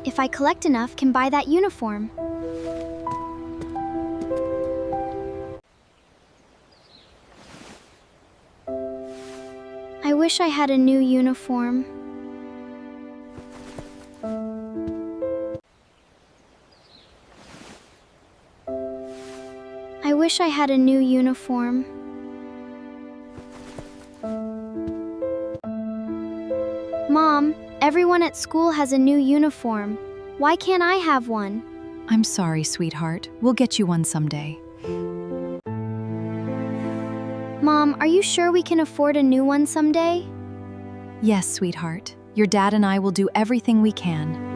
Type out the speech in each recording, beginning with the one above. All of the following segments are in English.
If I collect enough, can buy that uniform. I wish I had a new uniform. I wish I had a new uniform. Mom, everyone at school has a new uniform. Why can't I have one? I'm sorry, sweetheart. We'll get you one someday. Mom, are you sure we can afford a new one someday? Yes, sweetheart. Your dad and I will do everything we can.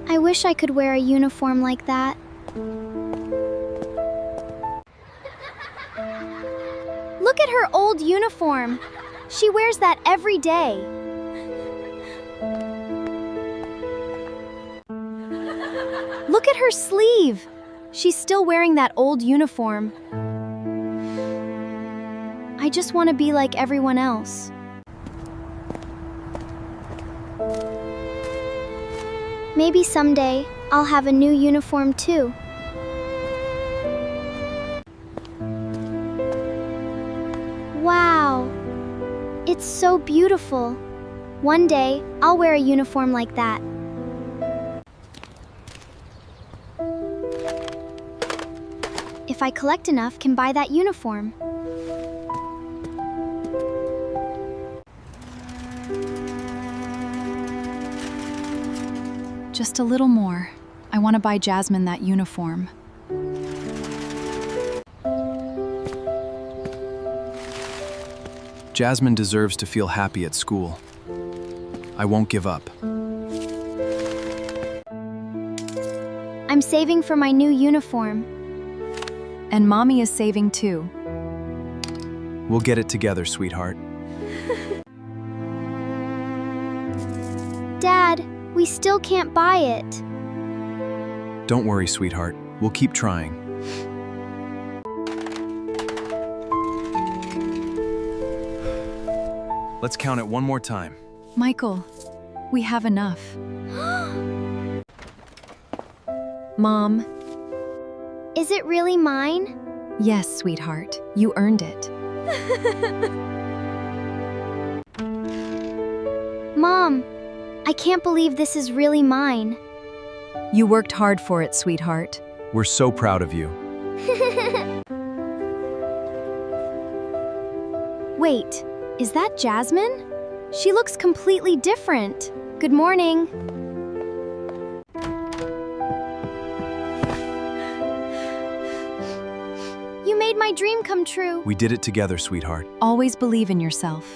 I wish I could wear a uniform like that. Look at her old uniform. She wears that every day. Look at her sleeve. She's still wearing that old uniform. I just want to be like everyone else. Maybe someday I'll have a new uniform too. Wow, it's so beautiful. One day I'll wear a uniform like that. If I collect enough, can buy that uniform. Just a little more. I want to buy Jasmine that uniform. Jasmine deserves to feel happy at school. I won't give up. I'm saving for my new uniform. And Mommy is saving too. We'll get it together, sweetheart. Dad, we still can't buy it. Don't worry, sweetheart. We'll keep trying. Let's count it one more time. Michael, we have enough. Mom. Is it really mine? Yes, sweetheart. You earned it. Mom, I can't believe this is really mine. You worked hard for it, sweetheart. We're so proud of you. Wait, is that Jasmine? She looks completely different. Good morning. You made my dream come true. We did it together, sweetheart. Always believe in yourself.